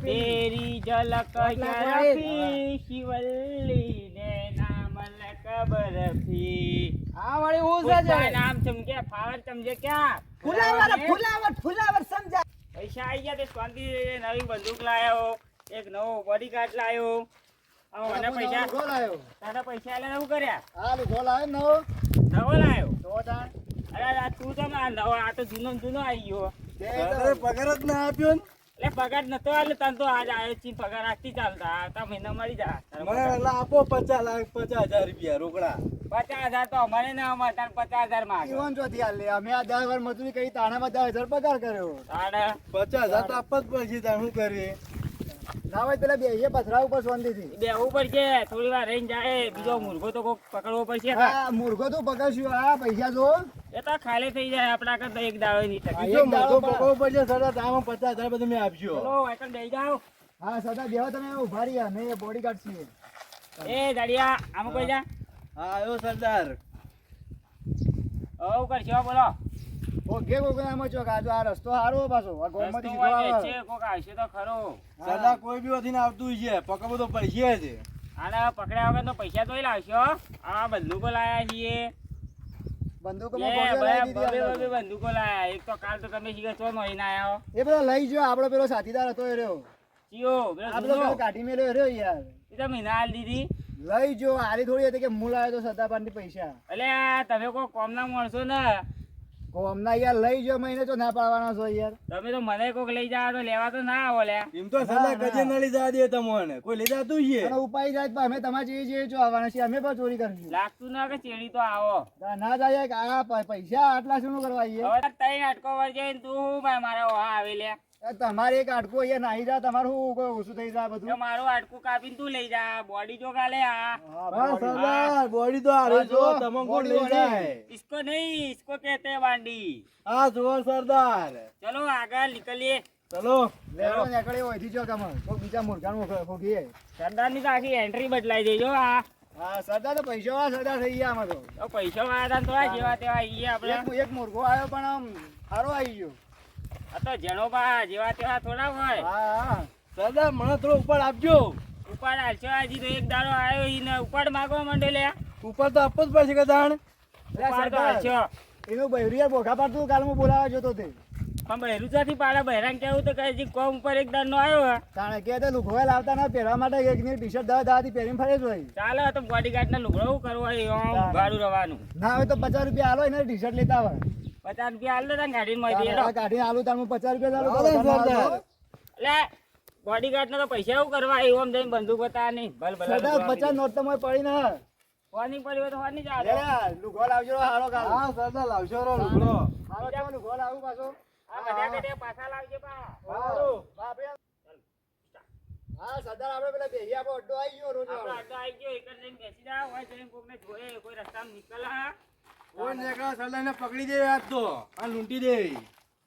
तेरी झलक शरफी शिवल्ली ने नाम बर्फी આ વાળી હું છે નામ ચમકે ફાવર ચમકે ક્યાં ફુલાવર સમજા પૈસા આવી ગયા તે શાંતિ નવી બંદૂક લાયો એક નવો બોડીગાર્ડ લાયો મને પૈસા લાયો તારા પૈસા આલે શું કર્યા આ લીધો લાયો નવો લાયો તો તાણ અરે તું તો નવો આ તો જૂનો આવી ગયો તે પગાર જ ના આપ્યો ને એટલે પગાર નતો આલે તને તો આજ આવ્યો છી પગાર આજથી ચાલતા આવતા મહિના મળી જા મને એટલે આપો 50,000 રૂપિયા રોકડા 50,000 તો અમારે ના અમારે તાર 50,000 માં ઈવન જોથી આલે અમે આ 10 વાર મજૂરી કરી તાણામાં 10,000 પગાર કર્યો તાણે 50,000 તો આપવા જ પડશે તાણ શું કરીએ ના હોય પેલા બે પથરા ઉપર શાંતિથી બેહવું પડશે થોડી વાર રહીને જાય બીજો મુર્ગો તો કોક પકડવો પડશે હા મુર્ગો તો પકડશું આ પૈસા જો એ તો ખાલી થઈ જાય આપડા કરતા એક દાડો નહીં શકે બીજો મુર્ગો પકડવો પડશે સદા તામાં 50,000 બધું મેં આપજો ચલો એકન બેહી જાઓ હા સદા બેહો તમે ઉભા રહ્યા મે બોડીગાર્ડ છીએ એ દાડિયા આમ કોઈ જા હા આયો સરદાર ઓ કરશો બોલો ઓકે કોકનામાં ચોક આ રસ્તો હારો પાછો આ ગોમમાંથી સીધો આવે છે કોક આવશે તો ખરો સરદાર કોઈ બી વધી આવતું છે પકડવું તો પડશે જ આને પકડ્યા વગર તો પૈસા તોય લાવશો આ બંદૂકો લાયા છીએ બંદૂકોમાં ગોળીઓ લાવી દીધી બંદૂકો લાયા એક તો કાલ તો તમે શીખે છો મહિને આયા એ પેલો લઈ ગયો આપણો પેલો સાથીદાર હતો એ રહ્યો ચિયો પેલો કાઢી મેલ્યો રહ્યો યાર એ તો મહિના હાલ દીધી લઈ જો આરી થોડી હતી કે મૂળ આવ્યો તો સદાપાનથી પૈસા એટલે તમે કોઈ કોમના માણસો ને કોમના યાર લઈ જો મહિને તો ના પાડવાનો છો યાર તમે તો મને કોક લઈ જાવ તો લેવા તો ના આવો લ્યા એમ તો સદા કજે ન લઈ જા દે તમને કોઈ લઈ જાતું છે અને ઉપાય જાય તો અમે તમારે જે જો આવવાના છે અમે પણ ચોરી કરશું લાગતું ના કે ચેડી તો આવો ના જાય કે આ પૈસા આટલા શું કરવા હવે તઈ નાટકો વળજે ને તું મારે ઓહા આવે લ્યા તમારે એક આટકો અહીંયા નાહી જા તમારું શું કોઈ ઓછું થઈ જાય બધું મારું આટકું કાપીને તું લઈ જા બોડી જો કાલે આ બોડી તો આ જો તમને કોણ લઈ જાય इसको नहीं इसको कहते हैं बांडी આ જો સરદાર चलो આગળ નીકળીએ ચલો લેરો નીકળે ઓયથી જો કમ કોઈ બીજા મૂર્ખાનું ખોખીએ સરદાર ની તો આખી એન્ટ્રી બદલાઈ દેજો આ હા સરદાર તો પૈસા સરદાર થઈ ગયા આમાં તો પૈસા વાળા તો આ જેવા તેવા આઈએ આપણે એક મૂર્ખો આવ્યો પણ આમ સારો આવી ગયો આ તો જેનો બા જેવા તેવા થોડા હોય હા સરદાર મને થોડો ઉપાડ આપજો ઉપાડ હાલશો હજી તો એક દાડો આવ્યો ઈને ઉપાડ માંગવા માંડે લે ઉપર તો આપવો જ પડશે કે દાણ ઉપાડ તો હાલશો એનું બહેરિયા બોખા પાડતું કાલ હું બોલાવા જતો તે પણ બહેરુચાથી પાડા બહેરાન કેવું તો કહે કોમ ઉપર એક દાડ નો આવ્યો તાણે કે તે લુગોય લાવતા ના પહેરવા માટે એક ની ટી-શર્ટ દાદી પહેરીને ફરે જ હોય ચાલે તો બોડીગાર્ડ ને લુગડો કરવો હોય ગાડું રવાનું ના હોય તો 50 રૂપિયા આલો એને ટી-શર્ટ લેતા હોય 50 રૂપિયા આલ દે તને ગાડી માં દેડો ગાડી આલુ તાર 50 રૂપિયા આલો એટલે બોડીગાર્ડ ને તો પૈસા એવું કરવા આવ્યો આમ જઈને બંદૂક બતા નહીં ભલ ભલ 50 નોટ તો મોય પડી ના કોની પડી હોય તો કોની જા લુગો લાવજો હારો કાલ હા સરદાર લાવજો રો લુગડો હારો કેવો લુગો લાવું પાછો આ બધા કડે પાછા લાવજે બા હારું બાપે હા સરદાર આપણે પેલા બેહી આપો અડ્ડો આવી ગયો રોજ આપણો અડ્ડો આવી ગયો એક જઈને બેસી જા હોય જઈને કોકને જોયે કોઈ રસ્તામાં નીકળા કોણ નીકળા સરદારને પકડી દે આજ તો આ લૂંટી દે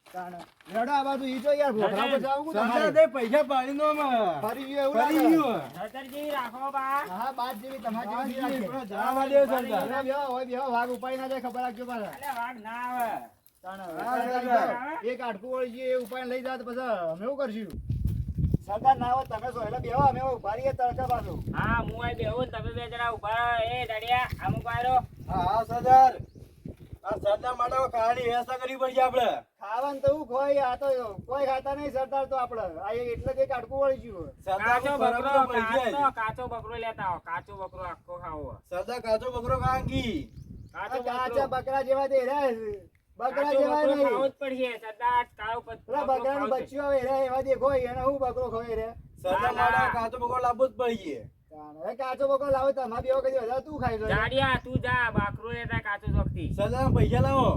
રડો આ બાજુ ઈ તો યાર ભોખરા પર જાવ કુ સરદાર દે પૈસા પાડી નો માં ફરી ગયો એવું ફરી ગયો નજર જેવી રાખો બા હા બાદ જેવી તમારી જેવી રાખે જાવા દે સરદાર બેહો હોય બેહો વાઘ ઉપાડી ના જાય ખબર રાખજો પાછા અલે વાઘ ના આવે એક આટકું વળી છે એ ઉપાય લઈ જાત પછી અમે શું કરશું સરદાર ના હોય તમે સો એટલે બેહો અમે ઉભા રહીએ તડકા પાછો હા હું આ બેહું તમે બે જણા ઉભા રહો એ દાડિયા અમુક આરો હા સરદાર આ સરદાર માટે ખાવાની વ્યવસ્થા કરવી પડશે આપણે ખાવાનું તો ખોય આ તો કોઈ ખાતા નહીં સરદાર તો આપણે આ એટલે કઈ આટકું વળી ગયું કાચો બકરો લેતા આવો કાચો બકરો આખો ખાવો સરદાર કાચો બકરો ખાંગી કાચા બકરા જેવા દે બકરા જેવા નહીં ખાવો જ પડશે સરદાર કાળો પેલા બકરાનું બચ્ચું આવે રે એવા દેખો એને હું બકરો ખવાય રે સરદાર માટે કાચો બકરો લાવવો જ પડશે હવે કાચો બકરો લાવો તમારે બેવો કદી વધારે તું ખાઈ લો જાડિયા તું જા બાકરો લેતા કાચો ચોકથી સરદાર પૈસા લાવો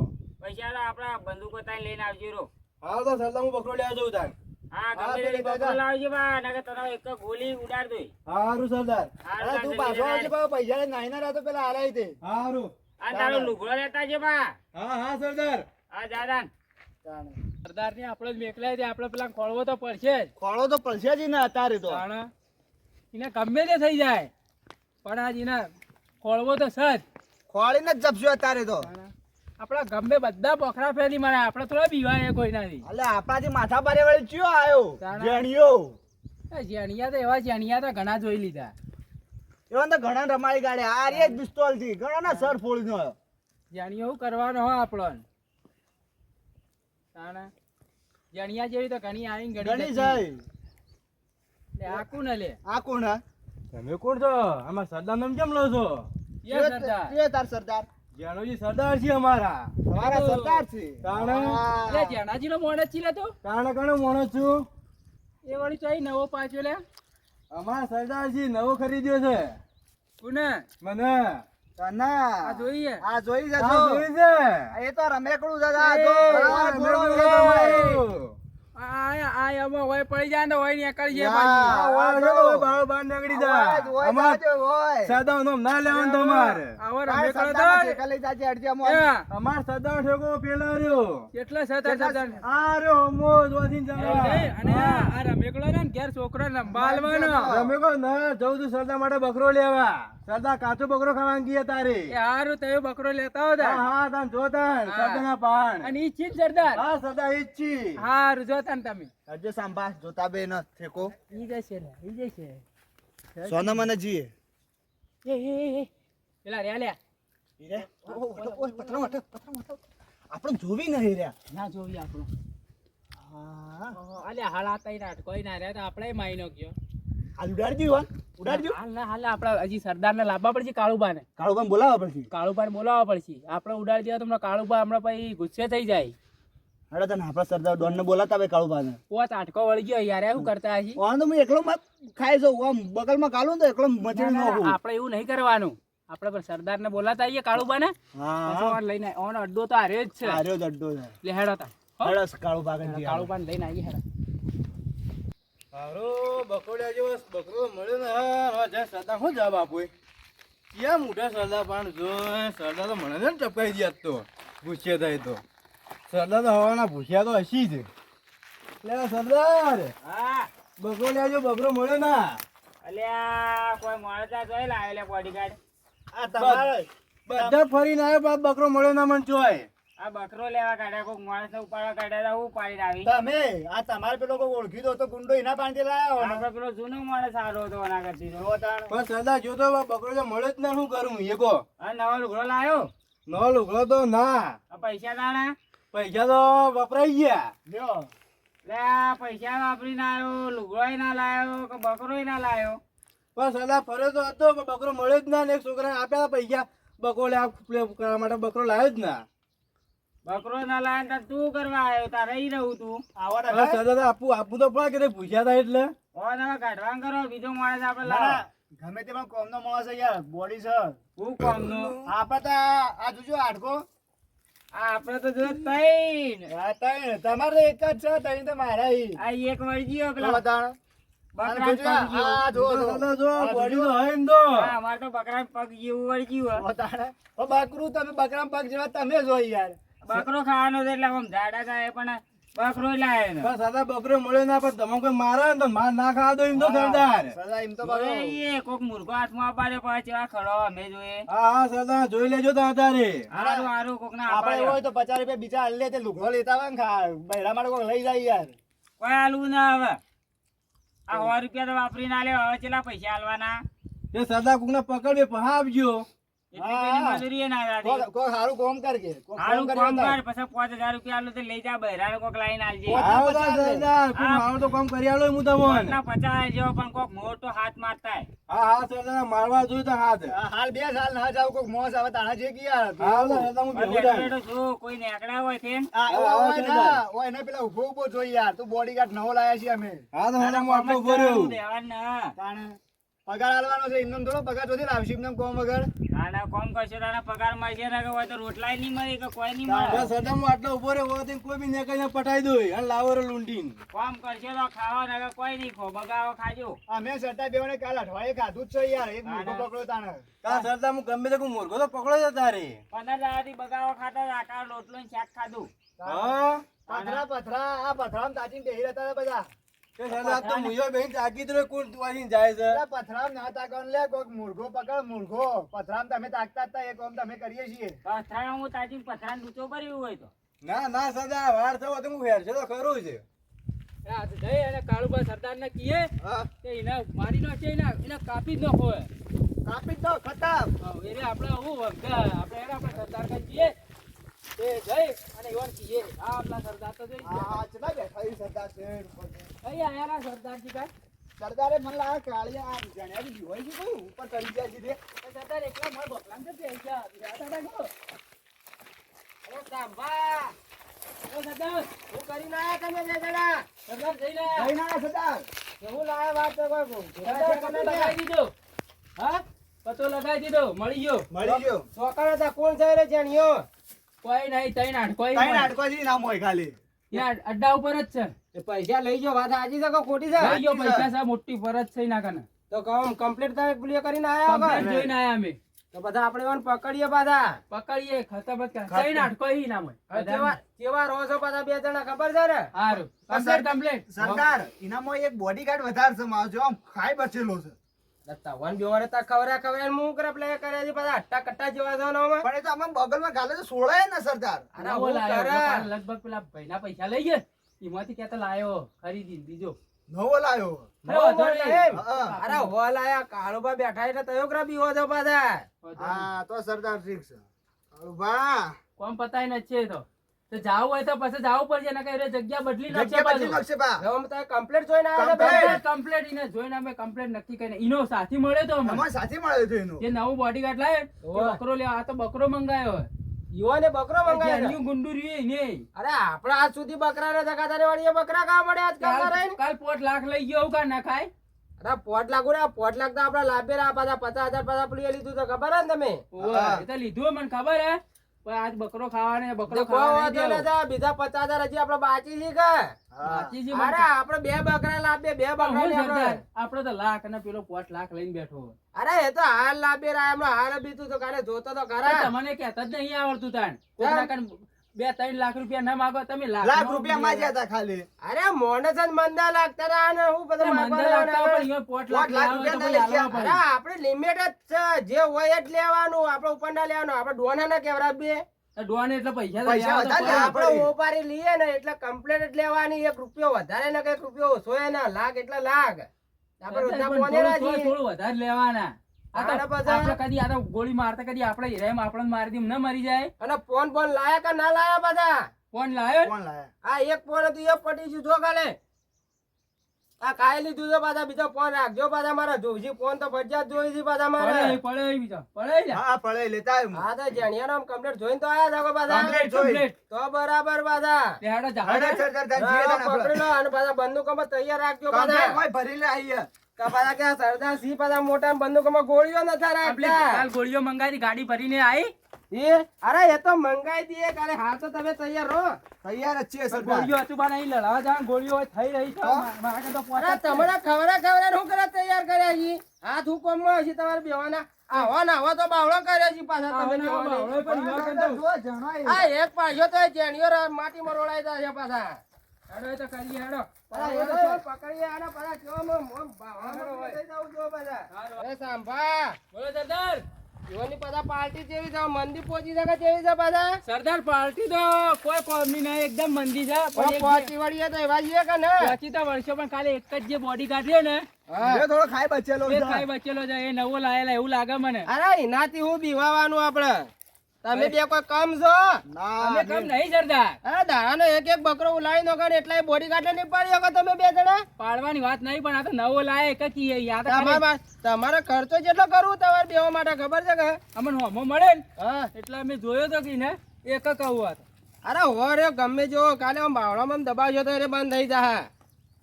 પૈસા તો આપડા બંદૂકો તાઈ લઈને આવજો રો હા તો સરદાર હું બકરો લેવા જઉં તાર હા ગમે તે બકરો લાવજો બા નકર તને એક ગોળી ઉડાડ દોય હારું સરદાર અરે તું પાછો આવજે બા પૈસા નાઈ ના રાતો પેલા આલાઈ દે હારું આ તારો લુગડો લેતા છે બા હા હા સરદાર આ દાદાન સરદાર ની આપણે મેકલાય દે આપણે પેલા ખોળવો તો પડશે જ ખોળો તો પડશે જ ને અત્યારે તો એને ગમે તે થઈ જાય પણ આજ એને ખોળવો તો સજ ખોળીને જ જપશું અત્યારે તો આપણા ગમે બધા પોખરા ફેરી મારે આપણે થોડા બીવાય કોઈ નથી. અલે આપણાથી માથા પારે વળી ચિયો આયો તાણા. જેણિયો જેણિયા તો એવા જેણિયા તો ઘણા જોઈ લીધા. એવા તો ઘણા રમાડી ગાડે આ રે જ પિસ્તોલ થી ઘણા ના સર ફોડી નો જેણિયો શું કરવાનો હો આપણો તાણા. જેણિયા જેવી તો ઘણી આવીને ઘણી ઘણી જાય લે આકું ને લે આ કોણ હે તમે કોણ છો? આમાં સરદાર નામ કેમ લો છો? એ સરદાર તે તાર સરદાર જાણોજી સરદાર છે અમારા. તમારા સરદાર છે તાણે લે જેણાજીનો મોણસ છી લે તો તાણે કણો માણસ છું. એ વળી ચોઈ નવો પાછો લે અમારા સરદારજી નવો ખરીદ્યો છે. કોને મને તના આ જોઈએ આ જોઈ આ જજો જોઈ છે. એ તો રમેકડું છે આ જો આ આ બોલો મેં લે. બોલાવ્યું. આ એમાં હોય પડી જાય ને હોય ને કરી યા. જાય આ વાળ છે તો બાળ બાર નીકળી જાય. હોય અમાર જાજો, હોય. સરદાર નામ ના લેવાનું તમારે. આવો આ રમે કરો સરદારનો તો ઠેકા લઈ જાજે અડધ્યામાં. અમાર સરદાર ઠેકો પેલા રહ્યો. કેટલા સરદાર સરદાર આ રહ્યો હમો જોથી ચાલે. અને આ રમેકડો ને ઘેર છોકરો સંભાળવાનો તમે કહો ના જઉં છું સરદાર માટે બકરો લેવા. સરદાર કાચો બકરો ખાવા ગયા તારે. એ હારું તો બકરો લેતા હા હતા હા તાન જોતાન હા. સરદારના પાન. અને ઈ ચીજ સરદાર હા સરદાર ઈ જ છી. હારું જોતા ને તમે અડધે સાંભા જોતા બે ન ઠેકો ઈ જશે ને ઈ જશે સોના મને જીએ એ પેલા રે લે આપણે જોવી નહીં રહ્યા ના જોવી આપણું હા અલે હાલ આતા ના કોઈ ના રહ્યા તો આપણે માઈનો ગયો હાલ ઉડાડી દીધું ઉડાડી હાલ ના હાલ આપણે હજી સરદાર ને લાવવા પડશે કાળુબા ને કાળુભાઈ બોલાવો પછી કાળુબા ને બોલાવવા પડશે આપણે ઉડાડી દેવા તો કાળુબા હમણાં પછી ગુસ્સે થઈ જાય હડો તને આપણા સરદાર ડોન ને બોલાતા ભાઈ કાળુભાઈ પોત આટકો વળી ગયો યાર શું કરતા હજી ઓન તો હું એકલો મત ખાઈ જાઉં આમ બગલમાં કાલું તો એકલો મચડી ના, નાખું આપણે એવું નહીં કરવાનું આપણે પણ સરદાર ને બોલાતા આવીએ કાળુબા ને હા લઈને ઓન અડ્ડો તો હારે જ છે આર્યો જડ્ડો છે લે હેડો તા હડો કાળુભાઈ કાળુબા ને લઈને આવીએ હેડો હારો બકોડિયા જેવો બકરો મળ્યો ને હા જય સરદાર શું જવાબ આપું ક્યાં મોટા સરદાર પણ જો સરદાર તો મને ને ટપકાઈ દે તો ગુસ્સે થાય તો સરદાર તો હવાના ભૂસ્યા તો હસી જ લે સરદાર હા બકોડિયા જો બકરો મળ્યો ના અલ્યા કોઈ મળતા જોઈ લાવે લે બોડીગાર્ડ. આ તમારે બધા ફરીને આવ્યો બાપ બકરો મળ્યો ના મન ચોય આ બકરો લેવા કાઢ્યા કોઈક માણસ ઉપાડવા કાઢ્યા હું પાડીને આવી તમે આ તમારે પેલો કોઈ ઓળખી દો તો ગુંડો એના પાંચે લાયા હો ને. આપડે પેલો જૂનો માણસ સારો હતો એના કરતી તો. જો તાણ. પણ સરદાર જોતો બકરો જો મળે જ ના શું કરું એ કહો આ નવો લુગડો લાયો નો લુગડો તો ના આ પૈસા દાણા પૈસા તો વપરાઈ ગયા લ્યો. લે આ પૈસા વાપરી ના આવ્યો લુગડોય ના લાયો કે બકરોય ના લાયો. પણ સરદાર ફર્યો તો હતો પણ બકરો મળ્યો જ ના ને એક છોકરાને આપ્યા પૈસા બકરો લે કરવા માટે બકરો લાવ્યો જ ના બકરો ના લાયો ને તાર તું કરવા આવ્યો તાર રહી રહું તું. આવો ને હવે સરદાર આપવું તો પડે કે ભૂસ્યા થાય એટલે હવે તમે કાઢવા કરો બીજો માણસ આપડે ના, લાવો. ગમે તે પણ કોમનો માણસ છે યાર બોડી છે હું કોમનું આપણે તો આ જોજો હાડકો આ આપડે તો જો તૈન આ ત્રણ તમારે તો એક જ છે ત્રણ તો મારા ઈ. આ એક વળી ગયો જો પેલા તાણ. બકરા અને જોજો, પગ જેવું. આ જો જો. સરદાર જો આ બોડી જોજો. તો હોય ને તો હા અમારે તો બકરા પગ જેવું વળી ગયું જો તાણ. ઓ બકરું તમે બકરા પગ જેવા તમે જો યાર બકરો ખાવાનો છે એટલે આમ જાડા થાય પણ બકરો લાયો ને પણ સરદાર બકરો મળ્યો ના પણ તમે કોઈ મારે ને તો માર ના ખાવા દો એમ તો સરદાર સદા એમ તો બકરો એ કોક મૂર્ખો હાથમાં આપાડ્યો પછી આ ખડો અમે જોઈએ હા હા સરદાર જોઈ લેજો તો તારે હારું હારું કોક ના આપણે એવું આપાડ્યો હોય તો 50 રૂપિયા બીજા હાલ લે તે લુગડો લેતા આવે ને બૈરા માટે કોક લઈ જાય યાર કોઈ હાલવું ના હવે આ 100 રૂપિયા તો વાપરી ના લે હવે ચેલા પૈસા હાલવાના એ સરદાર કોક ને પકડ્યો પણ આપજો એટલી બધી મજૂરી ના જાતી. કોઈ સારું કામ કરકે કોક હારું કામ કામ કરી કર પછી 5000 રૂપિયા આલું તો લઈ જા બહેરાને કોક લાઈન આલજે આવો તો સરદાર કોક મારો તો કામ કરી આલો હું તમને એટલા 50 જેવો પણ કોક મોટો હાથ મારતા હોય. હા હા સરદાર મારવા જોઈએ તો હાથ હાલ 2 સાલ ના જાવ કોક મોસ આવે તાણા જે કે યાર હા સરદાર હું પણ ભેગો થાય બેઠો બેઠો જો કોઈ નેકળ્યા હોય તેમ આ હા, ઓય હા, ના ઓય ના પેલા ઉભો ઉભો જોઈ યાર તું બોડીગાર્ડ નવો લાયા છીએ અમે હા તો સરદાર હું આટલો ઉભો રહ્યો દેવાનું ના. તાણે પગાર આલવાનો છે એમને થોડો પગાર જોથી લાવશી એમને કોમ વગર આના કોમ કરશો તો આના પગાર મળશે ને કે હોય તો રોટલાય નહીં મળે કે કોઈ નહીં બસ મળે. સરદાર હું આટલો ઉભો રહ્યો હોત કોઈ બી નેકળીને પટાઈ દો અને લાવો રે લૂંટીને કોમ કરશો તો ખાવા ને કે કોઈ નહીં ખો બગાવો ખાજો. અમે સટ્ટા બેવાને કાલ અઠવાડિયે ખાધું જ છે યાર એક મોટો પકડો તાણે કા સરદાર હું ગમે તે મૂર્ખો તો પકડો છે તારે 15 દાડાથી બગાવો ખાતા હતા, આખા રોટલો ને શાક ખાધું. હા પથરા પથરા આ પથરામાં તાચીને બેહી રહેતા હતા બધા તે સરદાર તો મુયો બેન તાકી તો કોણ તુવાથી જાય છે અલા પથરામ ના તાકન લે કોક મુર્ગો પકડ મુર્ગો પથરામ તમે તાકતા હતા એ કામ તમે કરીએ છીએ પથરાણ હું તાજી પથરાણ લૂંચો ભર્યું હોય તો ના સરદાર વાર થવો તો હું હેર છે તો ખરું છે આ જઈ અને કાળુબા સરદારને કીએ હા કે એને મારી નાખે એને કાપી જ નાખો હે. કાપી દો ખતમ એટલે આપણે હું વગા આપણે એને આપણે સરદાર કઈ કીએ તે જઈ અને ઈવન કીએ આ આપણા સરદાર તો જોઈ આ ચલા બેઠા ઈ સરદાર શેર ઉપર કઈ આયા ના સરદારજી કાંઈ? સરદારે મને લાગે કાળિયા આ જણ્યાજી જીવાઈ છે કોઈ ઉપર ચડી ગયા છે તે એ સરદાર એકલા માર બોકલામ છે તે ગયા બિરાતા હતા ગયો. અરે સાંભા ઓ સરદાર હું કરીને આયા તમે બે જણા સરદાર જઈને આયા. કઈ ના સરદાર હું લાયા વાત તો કોઈ સરદાર પતો લગાવી દીધો. હા પતો લગાવી દીધો મળી ગયો મળી ગયો ચોકડ હતા કોણ છે રે જાણ્યો કોઈ નહીં તઈ નાટ કોઈ કઈ નાટકો જી નામ હોય ખાલી યાર અડ્ડા ઉપર જ છે એ પૈસા લઈ ગયો વાત સાચી છે કે ખોટી છે લઈ ગયો પૈસા છે મોટી ફરજ છે ના કને તો કામ કમ્પ્લીટ તમે ક્લિયર કરીને આયા કમ્પ્લેટ વગર જોઈને આયા અમે તો બધા આપણે ઓન પકડીએ પાછા પકડીએ ખતમ જ કર તઈ નાટ કોઈ ના હોય કેવા કેવા રહો છો પાછા બે જણા ખબર છે ને હારું કમ્પ્લેટ કમ્પ્લેટ સરદાર એનામાં એક બોડીગાર્ડ વધારે છે મારો જો આમ ખાઈ બચેલો છે તવન બેવારે તા ખવરા હું કરે પ્લે કરે છે પાછા હટ્ટા કટ્ટા જેવા છો ને પણ એ તો આમાં બગલમાં ગાલે તો સોળાય ને સરદાર અરે નવો હું લાયો કરે કાલ લગભગ પેલા ભાઈના પૈસા લઈ ગયા એમાંથી ક્યાં તો લાયો ખરીદી બીજો નવો લાયો વાંધો નહીં. હા. અરે હોલ આયા કાળુબા બેઠા એટલે તયો કરા બીવો છો પાછા હા તો સરદાર ઠીક છે કાળુભા કોમ પતાય ન છે તો જાવું હોય તો પછી જાવું પડશે ને કઈ જગ્યા બદલી નાખશે જગ્યા બદલી પાછું. નાખશે બા હવે તમે કમ્પ્લીટ જોઈને આયા ને Complete. બે? કમ્પ્લેટ એને જોઈને અમે કમ્પ્લેટ નક્કી કરીને ઈનો સાથી મળ્યો તો અમને. અમારે સાથે મળ્યો હતો એનો જે નવું બોડીગાર્ડ લાવે ઓવે. બકરો લેવા આ તો બકરો મંગાયો હોય. યુવાને બકરો મંગાવ્યો જેનિયું ગુંડું રહ્યું એ નહીં. અરે આપડા આજ સુધી બકરા ને જગાતારી વાળી બકરા ખાવા મળે આજકાલ કાલ કાલ 5 લાખ લઈ ગયો એવું કા ના ખાય અરે 5 લાખ ને 5 લાખ તો આપડા લાભે રહ્યા પાછા 50,000 પાછા પેલું એ લીધું તો ખબર હે ને તમે ઓવે, એ તો લીધું હોય મને ખબર હે પણ આજ બકરો ખાવાને બકરો તો કોઈ ખાવા વાંધો નહીં નથી, બીજા 50,000 હજી આપડે બાકી છે કે બાકી છે અરે આપડે બે બકરા લાભે બે બકરા હું ને સરદાર, આપણે આપડે તો લાખ અને પેલો 5 લાખ લઈને બેઠો હોય. અરે એ તો હાલ લાભે રહ્યા હમણાં હાલ બીતું તો કાલે જોતો તો તો ખરા તમને કહેતા જ નહીં આવડતું તાણ કોકના કાન 2-3 લાખ રૂપિયા ના માગો તમે લાખ રૂપિયા માંગ્યા હતા ખાલી અરે મોને છે ને મંદા લાગતા રહ્યા ને હું બધા મંદા લાગતા હોય પણ ઈવન 5 લાખ લાખ લેવા હોય તો રૂપિયા પછી ના આલવા અરે પડે. આપણે લિમિટ જ છે જે હોય જ લેવાનું આપણે ઉપર ના લેવાનું આપણે ડોના ના કેવરા બે તો ડોહાને એટલે પૈસા તો પૈસા લેવા તો વધારે પડે. આપણે ઓપારી લઈએ ને એટલે કમ્પ્લેટ જ લેવાની 1 રૂપિયો વધારે ને કે 1 રૂપિયો ઓછો એ ના લાખ એટલે લાખ આપણે રોજના પણ પોનેરા થોડું છીએ. થોડું વધારે લેવાના આ તો આના પછી- આપણે કદી આ તો ગોળી મારતા કદી આપણે હીરાએ આપણને મારી દી ન મરી જાય અને ફોન લાયા કે ના લાયા બધા કોણ લાયો કોણ લાયા આ એક ફોન હતું એ પટી ગયું જો કાલે આ કાલે લીધું છે પાછા બીજો ફોન રાખજો પાછા મારા જોઈજી ફોન તો ફરજિયાત જોઈ છે પાછા મારે પડે પડે બીજો પડે લે. હા પડે લેતા આવ્યો હા તો જેણિયાનો આમ કમ્પ્લીટ જોઈને તો આયા છો પાછા Complete જોઈ. Complete. તો બરાબર પાછા તે હાડો જા. અરે સરદાર તાર જીવે હા, તને આપણે. પકડી લો અને પાછા બંદૂકોમાં તૈયાર રાખજો Complete પાછા હોય ભરી લે આઈએ તો પાછા કે સરદાર સિંહ પાછા મોટા બંદૂકોમાં ગોળીઓ નતા આપણે રાખતા કાલ ગોળીઓ મંગાવી હતી, ગાડી ભરીને આવી અરે એ તો મંગાઈ દીએ કાલે હાલ તો તમે તૈયાર રહો તૈયાર જ છીએ સરદાર ગોળીઓ અચુબા નહીં લડાવા જા ગોળીઓ થઈ રહી છે મારા કરતા અરે પોતા જ છે. તમને ખવરા શું કરે તૈયાર કર્યા છી હાથ હુકમમાં હશે તમારે બેવાના આવા ને આવા તો બાવળો કર્યા છે પાછા તમે આવા ને આવા બાવળો પણ એવા કરતા જો જણાય આ એક પાછો તો જેણીઓ માટીમાં રોળાઈ જાય છે પાછા હેડો એ તો કરીએ હેડો પકડીએ આને પાછા કેવામાં બાવળામાં થઈ જાવ જો પાછા અરે સાંભા બોલો સરદાર જીવનની પાછા પાર્ટી જેવી છે મંદી પહોંચી શકે જેવી છે પાછા સરદાર પાર્ટી તો કોઈ કોમની નહીં એકદમ મંદી છે પણ એક પહોંચી વળીએ તો એવા છીએ કે ને પહોંચી તો વર્ષો પણ ખાલી એક જ જે બોડી કાઢ્યો ને એ થોડો ખાઈ બચેલો એ છે. ખાઈ બચેલો છે એ નવો લાયેલા એવું લાગે મને અરે એનાથી હું બીવાવાનું આપડે તમે બે કોઈ કમ છો ના અમે કમ નહીં સરદાર અરે દાડાનો એક એક બકરો ઉલાડી નો કાઢે એટલા બોડી કાઢે નહીં પાડી શકો તમે બે જણા પાડવાની વાત નહીં પણ આ તો નવો લાય એક જ ઈ યાદ કરે તમારે ખર્ચો જેટલો કરવું તમારે બેવા માટે ખબર છે કે અમને હોમો મળે ને હા એટલે અમે જોયો તો કે ને એક જ કહું વાત અરે હો રે ગમે જો કાલે આમ બાવળામાં દબાવજો તો એ બંધ થઈ જાય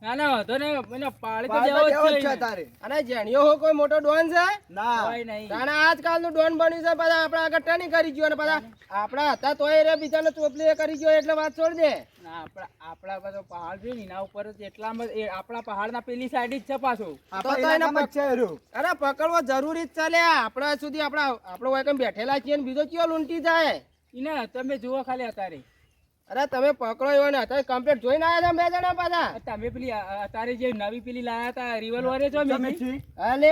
ના ના વાંધો ને એને પાડી તો પાડો દેવો દેવો જ જ છે છે એને. તારે અને જેણીઓ હો કોઈ મોટો ડોન છે ના કોઈ નહીં તાણે આજકાલ નું ડોન બન્યું છે પાછા આપડા આગળ ટણી કરી ગયો અને પાછા આપડા હતા તોય રે બીજાને ચોપલી કરી ગયો એટલે વાત છોડ દે ના આપણા બધો પહાડ છે ને એના ઉપર જ એટલામાં એ આપણા પહાડના પેલી સાઈડ જ છે પાછું આપણા તો એને ઇલાકામાં જ છે એરું. અરે પકડવો જરૂરી જ ચાલે આપડા સુધી આપડે હોય કેમ બેઠેલા છીએ ને બીજો કયો લૂંટી જાય એને તમે જુઓ ખાલી અત્યારે અરે તમે પકડો એવો ને અત્યારે કમ્પ્લીટ જોઈને આવ્યા હતા બે જણા પાછા. તમે પેલી તારે જે નવી પેલી લાયા તા રિવોલ્વર એ છો મેં અલે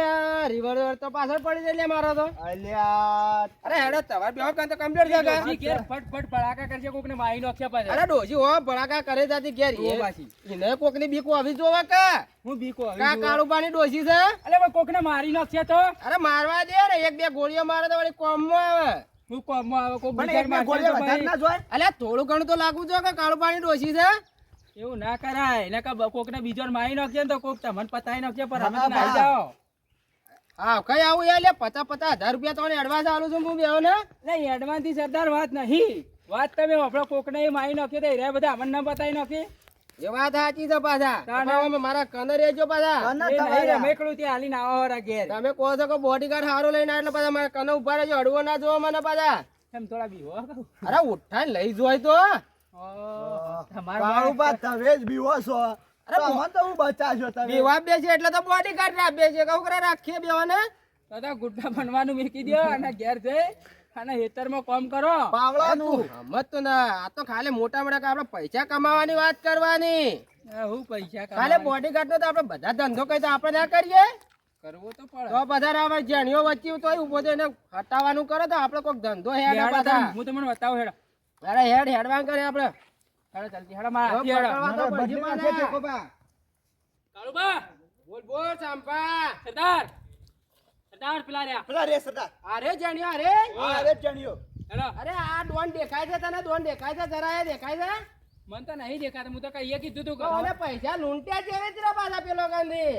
રિવોલ્વર તો પાછળ પડી જાય લે મારો તો. અલ્યા અરે હેડો તમારે બેહો કાં તો કમ્પ્લીટ છે કાં? ઘેર ફટ ભડાકા કરશે કોકને મારી નાખ્યા પાછા. અરે ડોશી હો ભડાકા કરે જાતી ઘેર ઓ પાછી. એને કોકની બીક આવી જોવે કે હું બીકો કા કાળુબાની ડોશી છે. અલે પણ કોકને મારી નાખ્યા તો અરે મારવા દે ને એક બે ગોળીઓ મારે તો વળી કોમમાં આવે. હું કોમમાં આવે કોક પણ બીજાને એક બે મારશે ગોળીઓ તો વધારે ભાઈ. ના જોય અલ્યા થોડું ઘણું તો લાગવું જો કે કાળુબાની ડોશી છે. એવું ના કરાય એને કા કોકને બીજો મારી નાખશે ને તો કોક તમને પતાઈ નાખશે પણ અમે તો હા, નાઈ જાઓ. હા કઈ આવું યાર લે 50,000 રૂપિયા તો એડવાન્સ આલું છું હું બેહો ને. નહીં એડવાન્સ થી સરદાર વાત નહીં. વાત તમે આપણો કોકને એ મારી નાખ્યો તો એ બધા અમને ના પતાઈ નાખે. એ વાત સાચી છે પાછા. તાણા. હવે મારા કને રહેજો પાછા. કને એ નહીં તમારા. રમેકડું ત્યાં હાલીને આવો હરા ઘેર. તમે કહો છો કે બોડીગાર્ડ સારો લઈને આવે એટલે પાછા મારા કને ઉભા રહેજો અડવો ના જોવો મને પાછા. એમ થોડા બીવો. અરે ઉઠાઈને લઈ જોય તો. તમારા કાળુબા તમે જ બીવો છો અરે તમને તો હું બચાવશો તમે બેવા બે છે એટલે તો બોડીગાર્ડ રાખે છે કહું કરે રાખીએ બેવાને. દાદા ગુડ્ડા બનવાનું મેકી દો અને ઘેર જઈ અને હેતરમાં કામ કરો. પાવલાનું મત તો ના આ તો ખાલી મોટા મોટા કે આપણે પૈસા કમાવાની વાત કરવાની. હું પૈસા ખાલી ખાલી બોડીગાર્ડ નો તો આપણે બધા ધંધો કઈ તો આપણે ના કરીએ કરવો તો પડે. તો બધા આપણે જેણીઓ વચ્ચે તો ઉભો તો એને હટાવવાનું કરો તો આપણે કોઈ ધંધો હેડ હેડો બધા. તમે, હું તમને બતાવું હેડો. અરે હેડ હેડવાન કરે આપણે. હેડો જલ્દી હેડો મારા હાથથી હેડો. પકડવા તો બદલી પડશે નાખે પાછા. ટેકોબા. કાળુબા, બોલ બોલ ચાંપા. સરદાર સરદાર પેલા રહ્યા. પેલા રે સરદાર અરે જેણીઓ અરે આ રે જણિયો હેડો. અરે આ ડોન દેખાય છે તને ડોન દેખાય છે જરા એ દેખાય છે. મને તો નહીં દેખાતું. હું તો કહીએ કીધું તું તો હવે પૈસા લૂંટ્યા છે જ રે પાછા પેલો ગાંધી.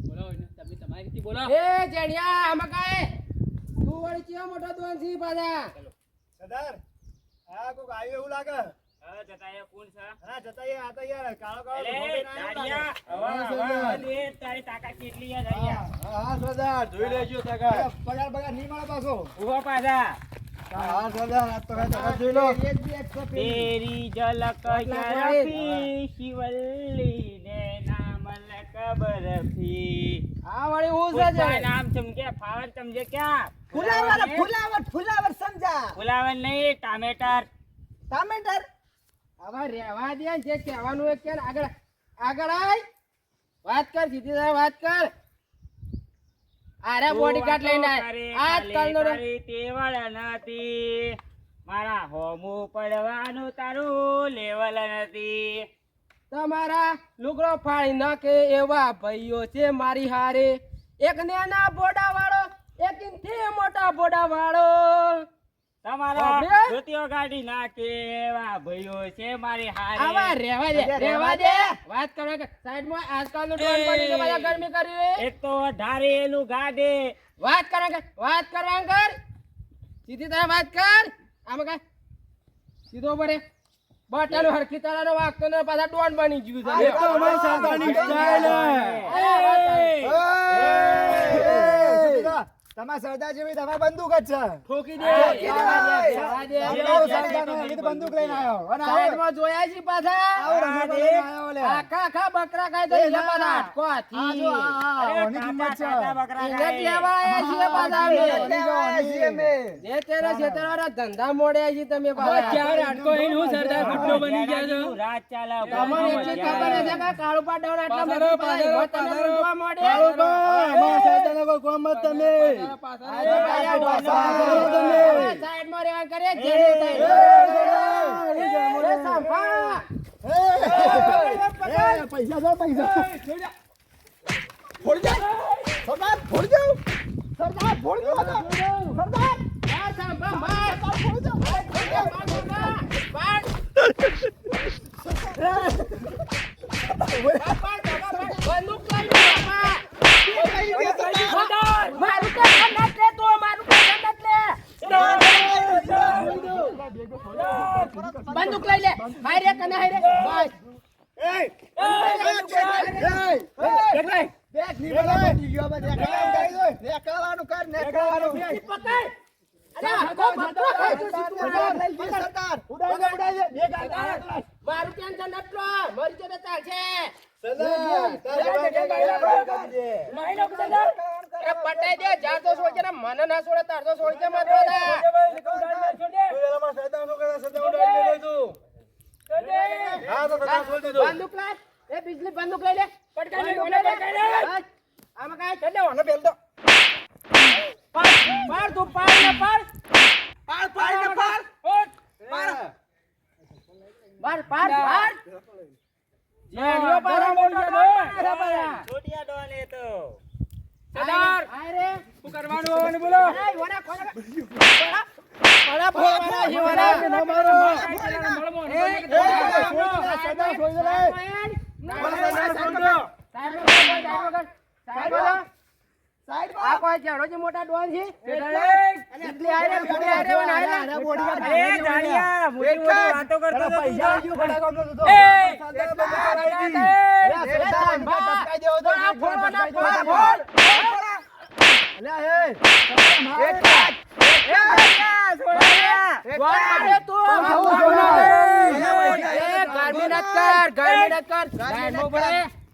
બોલો એને, તમે તમારી રીતે બોલો. એ જેણિયા આમાં કાય તું વળી કેવો મોટો ડોન છી પાછા. સરદાર આ કોક આવ્યો એવું લાગે હા, જતા એ કોણ છે? હા જતા એ આ તો યાર કાળો કાળો અલે, ધોકો લઈને આવ્યો દાડિયા, લાગે. હવે, હવે, લે, તારી તાકાત કેટલી છે, દાડિયા? હા સરદાર જોઈ લેજો તકા. પગાર બગાર નહીં મળે પાછો ઉભો પાછા. હા સરદાર આ તો તકા જોઈ લો. એ જ બે એકસો પેલી. તેરી ઝલક ઝડપી શિવલ્લી ને નામ લક બરફી. આ વળી હું છે પુષ્પા જે? નામ ચમકે ફાવર ચમકે ક્યાં? ફુલાવર ફુલાવર ફુલાવર સમજા ફુલાવર નહીં, ટામેટર. ટમેટર હવે રહેવા દે ને જે કહેવાનું હોય કે આગળ આગળ આય વાત કર સીધી તારે વાત કર. અરે બોડીગાર્ડ લઈને આય આજકાલનો રે. તારી તેવળ નથી, મારા હોમું પડવાનું તારું લેવલ નથી. તમારા લુગડો ફાડી નાખે એવા ભાઈઓ છે મારી હારે. એક નાના બોડા વાળો એક ઇંચથી મોટા બોડા વાળો. તમારા બાપરે! ધોતીઓ કાઢી નાખે એવા ભાઈઓ છે મારી હારે. આવા રહેવા દે રહેવા દે વાત કરો કે સાઈડમાં આજકાલનો ટોન પડી તો બધા ગરમી કરી. એક તો ઢારેલું ગાડે. વાત કરો કે વાત કરવા કર સીધી તારે વાત કર. આમાં કાય સીધો પડે બટાનું હરખી તારાનો વાગતો ને પાછા ડોન બની ગયું છે. એ તો અમારી સરદારની સ્ટાઈલ હે. તમારા સરદાર જેવી તમારી બંદૂક જ છે ઠોકી દે. રહેવા દે. આવો સરદાર નો, એ તો બંદૂક લઈને આવ્યો અને આવો સાઈડમાં જોયા છે પાછા. આવો રમેકો લઈને આવ્યો લે. આખા આખા બકરા ખાય તો એ એને ના. પાછા હાડકો હાથી. આ જો, આ, અરે, ઓની કિંમત છે. કાચા બકરા એને જ ખાય. લેવા આયા છીએ પાછા અમે. એને જ લેવા આયા છીએ અમે. જે તેરા છેતરવાના ધંધા મોડ્યા છે તમે હવે પાછા. ચાર હાડકો ઈને હું સરદાર ગુડ્ડો બની ગયા છો. રાત ચાલે, તમને એટલી ખબર છે કે કાળુ પાડવણ આટલા પાછળ, બધા પાછળ, તને પાછળ. લૂંટવા મોડે. કાળુબા, અમારા સરદારનો કોઈ કોમ જ તમે. સાઈડમાં રહેવા કરે જેને સાઈડ. એ સાંભા. પૈસા દો પૈસા ફોડી જાય સરદાર ફોડી જાવ સરદાર ફોડી જાવ સરદાર માર સાંભા માર. ફોડી જાવ માર. બંદૂક લઈ લે બાપા. મારું તો સંડાસ લે તો મારું તો સંડાસ લે. બંદૂક લઈ લે હાય રે કને હાય રે બસ. બેગ ની બોલા બની ગયો બસ નેકળવાનું કર નેકળવાનું પકડ. અરે આખો બકરો ખાય છે સરદાર લઈ લે સરદાર ઉડાઈ દે બેગ આ મારું ટેન્શન નટલો મરી જતો ચાલશે. સરદાર, તારા જેવા કે કરજે. મહિનો સરદાર. અરે પટાઈ દે જા તો છોડ કે મને ના છોડે તાર તો છોડ કે મત દે. તું અમારા સરદારનો કરે, સરદાર ઉડાડી લે તું. હા તો સરદાર છોડી દીધો. બંદૂક લાય એ બિજલી બંદૂક લઈ લે પટકાઈ લે, બંદૂક લઈ લે. પટકાઈ લે. બસ. આમાં કાંઈ છે ને ઓને બેલ દો પાડ તું પાડ ને પાડ પાડ પાડ જેણીઓ પાડા મોટો છોટિયા ડોન એ તો. સરદાર આય રે શું કરવાનું હોય ને બોલો. અરે વડા કોના વડા ફોડા છે વડા ન મારો. સરદાર છોડી દે આ કોઈ ચડો છે મોટા ડોન છે બિજલી આય રે બિજલી આય રે વન આય રે અરે જાડિયા, મોટી મોટી વાતો કરતો હતો તું પૈસા તો. હજુ ખડા કામ કરતો હતો. એ, સરદાર બંધ કરાવી દીધી. ટપકાઈ દેવો તો. અલ્યા, એ.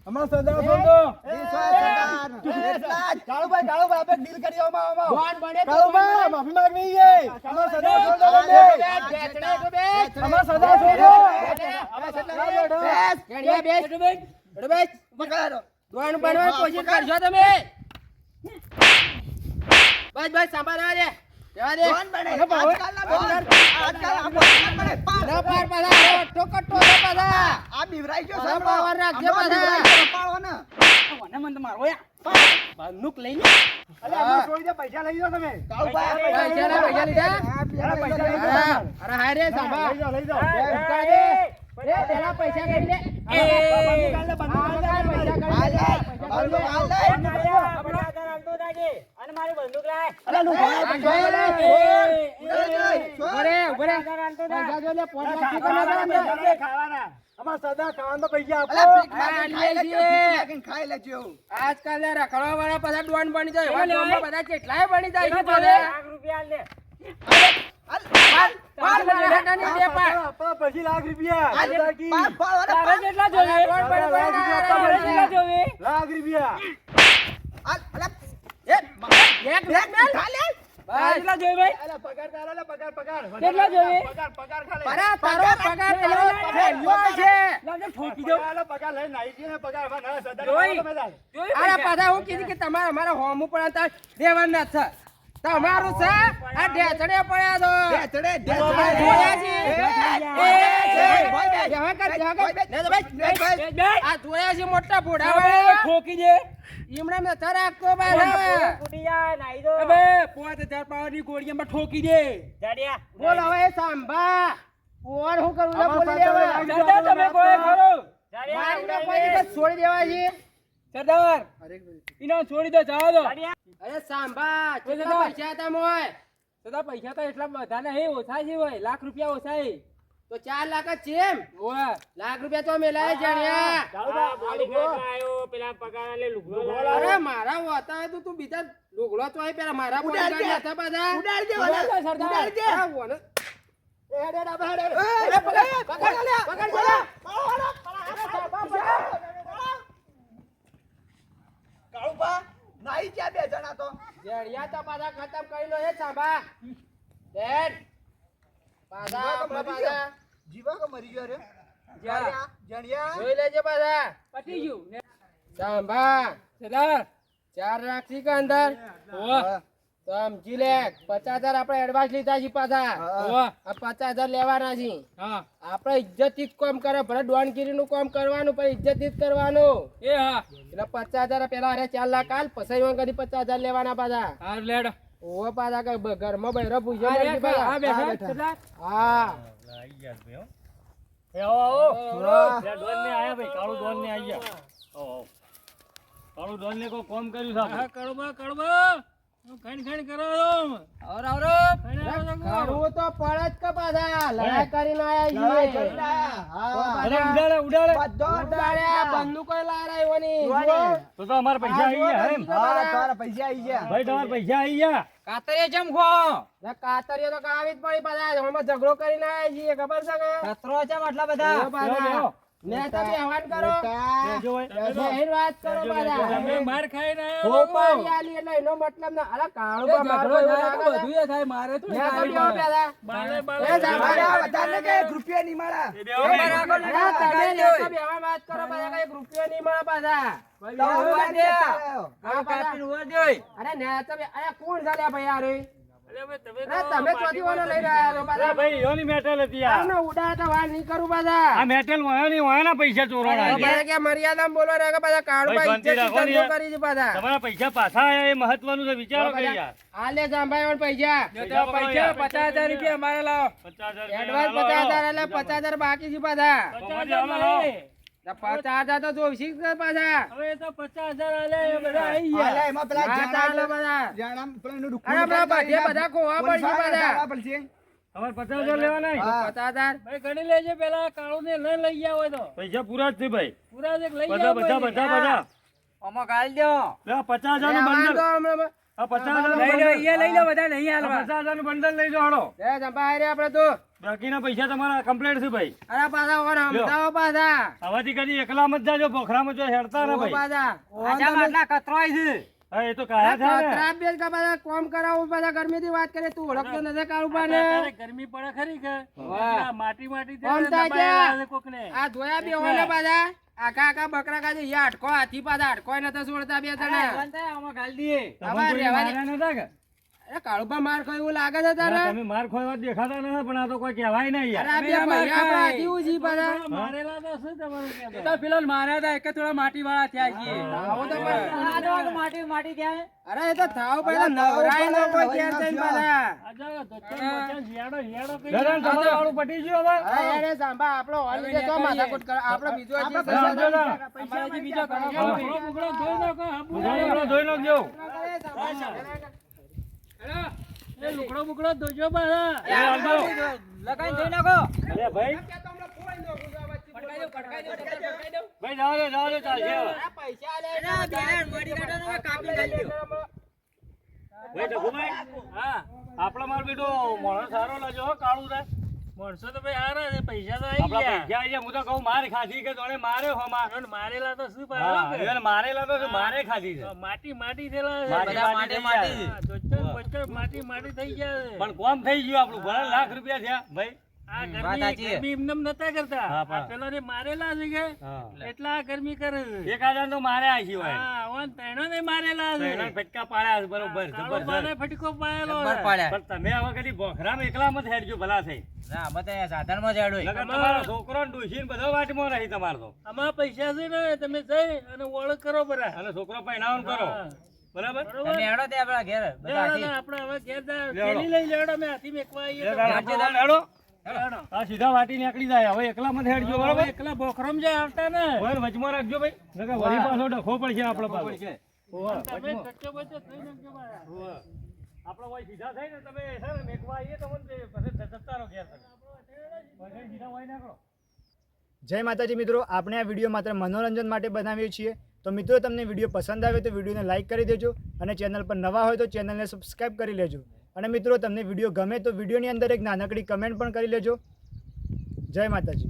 અમારો સરદાર છોડો. કાળુભાઈ, આપણે ડીલ કરી આવો, કાળુભાઈ, માફી માંગવી છે. અમારો સરદાર છોડો તમે. અમારો સરદાર છોડો. બસ સાંભળવા દે જવા દે બંદૂક લઈ લે અલ્યા, અમને છોડી દે, પૈસા લઈ જાઓ તમે. પૈસા લીધા અરે હાય રે સાંભળ લઈ જાઓ, લઈ જાઓ. પેલા પૈસા કરી દે બંદૂક આલ દે, બંદૂક આલ દે. જાડિયા, આપણે આગળ હાલતો જાજે. અને મારી બંદૂક લાય. અલ્યા, લુખાયા પૈસા લઈ લે. આગળ હાલતો જા. ખાવાના. અમારા સરદાર ખાવાના તો પૈસા આપો. આજકાલ રખડવા વાળા બધા ડોન બની જાય એવા ડોનમાં બધા કેટલાય બની જાય છે બધે. ₹1,00,000 આલ દે. પછી લાખ રૂપિયા. તારે કેટલા જોઈએ? તારે કેટલા જોઈએ? લાખ રૂપિયા. કેટલા જોઈએ ભાઈ? પગાર તારો લે, પગાર, પગાર. કેટલા જોઈએ? પગાર ખાલી. તારો પગાર તારો ફેલ્યો છે. લાગે ઠોકી દઉં. પગાર લઈને નાઈ ગઈ ને, પગાર હવે નવા સરદાર જોઈ. તમે તાર. જોયું અરે પૈસા? પાછા હું કીધું કે તમારે અમારા હોમું પણ હતા દેવાના છે તમારું છે આ ઢેચડે પડ્યા તો જોયા છે? જેવા કર, જેવા કર. લે તો ભાઈ. આ જોયા છે મોટા ફોડા વાળા ઠોકી દે. ઈમડા ને તર આખો બાર ફૂટી જા, નાઈ દો. અબે 5000 પાવરની ગોળીમાં ઠોકી દે જાડિયા, બોલ હવે સાંભા ઓર હું કરું લે આમાં બોલી સરદાર દેવા આવી સરદાર તમે કોઈ ખરો? મારીને કોઈ દિવસ છોડી દેવા છે સરદાર, ઈનો છોડી દો, જવા દો. અરે સાંભા કેટલા પૈસા હતા મોય સરદાર, પૈસા તો એટલા બધા નહીં, ઓછા છે ભાઈ. ₹1,00,000 ઓછા છે. તો 4 લાખ જ છે એમ ઓવે. લાખ રૂપિયા તો મેલાય જાણ્યા આ બોડીગાર્ડ લાયો, પેલા પગાર આલે લુગડો લાયો. અરે મારા હોતા હોય તો તું બીજા લુગડો તો હોય પેલા મારા બોડીગાર્ડ હતા બધા ઉડાડ દો, સરદાર. હા, વોને. અરે પકડ લ્યા. જડિયા તો પાછા ખતમ કરી લો હે સાંભા ડેડ પાછા આપણા પાછા જોઈ લેજે પાછા પતી ગયું. સાંભા સરદાર. 4 રાખી કે અંદર ઓવે. તો સમજી લે 50,000 આપણે એડવાન્સ લીધા છે પાછા ઓવે. આ 50,000 લેવાના છે હા. આપણે ઇજ્જતથી જ કામ કરે ભલે ડોનગીરીનું કામ કરવાનું પણ ઇજ્જતથી જ કરવાનું એ હા. એટલે 50,000 પેલા અરે 4 લાખ આલ પછી એમાં કદી 50,000 લેવાના પાછા હાર લેડો. ઓવો પાછા કઈ ઘરમાં બહેરો પૂછ્યો આ નથી બેઠા, આ પાછા. બેઠા, સરદાર. હા કરવું તો પડે જ કે પાછા લડાઈ કરીને આયા છીએ ઉડાડ્યા, બંદૂકો લાયા એવાની. કાતરે જમખો. લે કાતરીઓ તો કાવી જ પડી પાછા હમણાં ઝઘડો કરીને આયા છીએ ખબર છે કે કતરો છે આટલા ઓવો પાછા. નેતા બેહવાન કરો બેજો ભાઈ. બેહીને વાત કરો પાછા. તમે માર ખાઈને આયા હો પાડી આલી એટલે એનો મતલબ ના અરે કાળુબા માર કોઈ લાગે છે. નેતા બેહો પેલા. બાલે એ બાલે જામા વધારે કે 1 રૂપિયા નહીં મળે. એ બેહો ભાઈ. અરે તમે નેતા બેહવાન વાત કરો પાછા કઈ રૂપિયો નહીં મળે પાછા. હા, પાછા. અરે નેતા અરે કોણ છે લ્યા ભાઈ આરે? અરે ભાઈ, તમે અરે તો તમે ચોથી વાળો લઈ રહ્યા છો પાછા. ભાઈ યોની મેટલ હતી આ. આનો ઉડાડતા વાત નહીં કરું પાછા. આ મેટલ વયો ની વયોના પૈસા ચોરાણા છે. તમારે કે મર્યાદામાં બોલવા રહ્યા કે પાછા કાળુબા ભાઈ, શાંતિ ઇજ્જત રાખો ને ધંધો યાર. કરી છે પાછા. તમારા પૈસા પાછા આયા એ મહત્વનું છે, વિચારો કઈ યાર. આલે જાંભાઈ પૈસા પૈસા 50,000 રૂપિયા અમારે લાવો 50,000 એડવાન્સ 50,000 એટલે 50,000 બાકી છે પાછા 50,000 તો જોઈશે જ પાછા હવે તો 50,000 આલે એ બધા આઈ હાલે, ગયા. એમાં પેલા ના ચાલે બધા. જાણામ પેલા એનું અરે ડુક્કું આપણા બધે બધા ખોવા પડશે પાછા. જાણવા પડશે. તમારે 50,000 લેવાના છે? હા. 50,000 ભાઈ ગણી લેજે પેલા કાળુ ને લઈ લઈ ગયા હોય તો પૈસા પૂરા જ છે ભાઈ, પૂરા છે લઈ જાઓ બધા ભાઈ. બધા બધા આમાં ગાળ દો. લે આ 50,000 નું આમાં બંડલ તો હમણાં- આ 50,000 નું લઈ લો, બંડલ. એ લઈ લો, બધા નહીં હાલવા. 50,000 નું બંડલ લઈ જાઓ હાલો. એ જાંભાઈ રે આપણે તો. બાકીના પૈસા તમારા કમ્પ્લીટ છે ભાઈ. અરે પાછા ઓર સમજાવો પાછા. હવેથી કદી એકલા મત જાજો, પોખરામાં જો હેડતા ને ઓ ભાઈ. પાછા. હા એ તો કાયા છે ને. ખરાબ બેસ કે પાછા કોમ કરાવું પાછા ગરમીથી વાત કરે તું ઓળખતો નથી કાળુબાને. ગરમી પડે ખરી કે વાહ. માટી માટી કોમ તાજા. આ જોયા બે હોય ને પાછા આખા આખા બકરા કાજે યા અટકો હાથી પાછા અટકો નતા છોડતા બે જણા. આવા રહેવા દે. અરે કાળુબા માર ખાય એવું લાગે છે તારે? તમે માર ખોવા દેખાતા નથી, પણ આ તો કોઈ કહેવાય નહીં અરે યાર. આ બે ભાઈ આપણા હાથી ઉજી પાછા. મારેલા તો શું તમારું કહેતો? આવો તો પણ- અરે એ તો થાવ પહેલા નવરાય નો કોઈ ઘેર જઈને પાછા. આ જાઓ, ધોતિયા બોતિયા ઝિયાડો ઝિયાડો કઈ જાય. તમારું વાળું પટી ગયું હવે? અરે યાર એ સાંભા આપણો હોલ લીધે તો માથાકૂટ કરે. આપણો બીજો હજી હા, પૈસા જો જો. અમારે હજી બીજો ઘણો હા, ખરો. બુકડો બુકડો ધોઈ નાખો, હા, બુકડો ધોઈ નાખજો. એ લુકડો બુકડો ધોજો પાછા. એ આવજો. અરે ભાઈ ભાઈ જાઓ દે ચાલશે હવે. ભાઈ ડગુભાઈ, હા આપણો માર બેટો મોણસ સારો લાગ્યો હો, કાળું છે. માણસો તો ભાઈ હારા છે, પૈસા તો આઈ ગયા. હું તો કહું માર ખાધી કે જોડે મારે હો માર. મારેલા તો શું પાડો? મારેલા તો શું, મારે ખાધી છે. માટી માટી થયેલા છે. બધા માટી માટી. હા, ધોચર બોચર માટી માટી થઈ ગયા છે. પણ કોમ થઈ ગયું આપણું, ભલે લાખ રૂપિયા થયા ભાઈ. આ ગરમી એમને એમ નતા કરતા. આ પેલો ને મારેલા છે કે એટલા આ ગરમી કરે છે. 1,000 તો મારે આવી હોય. હા, ઓન તૈણો ને મારેલા છે. તૈણો ફટકા પાડ્યા છે બરોબર. જબરદસ્ત ફટકો પાડેલો છે. પણ તમે હવે કદી બોખરામાં એકલા મત હેડજો ભલા થઈ. લગન તમારો છોકરો ને ડોશી ને બધો વાટમાં રહી તમારો તો. આમાં પૈસા છે ને, તમે જઈ અને ઓળખ કરો બરા. અને છોકરો પહેણાવન કરો. બરાબર? આપણે હવે ઘેર થેલી લઈ લેડો, મેં હાથી મેકવા આવીએ. લેડો. આ સીધા વાટી નીકળી જાય. હવે એકલા મત હેડજો બરાબર. એકલા બોખરામાં જાય આવતા ને. વર વચમાં રાખજો ભાઈ. નકર વળી પાછો ડખો પડશે આપણો પાછો. ઓવા, વચમાં. આપણો ભાઈ સીધા થાય ને, તમે છે ને મેકવા આવીએ તો મને પછી જતા રહો ઘેર તમે. સીધા વાઈ નાખો. જય માતાજી મિત્રો, આપણે આ વિડીયો માત્ર મનોરંજન માટે બનાવીએ છીએ. તો મિત્રો તમને વિડીયો પસંદ આવે તો વિડીયોને લાઇક કરી દેજો અને ચેનલ પર નવા હોય તો ચેનલને સબસ્ક્રાઈબ કરી લેજો. અને મિત્રો તમને વિડીયો ગમે તો વિડીયોની અંદર એક નાનકડી કમેન્ટ પણ કરી લેજો. જય માતાજી.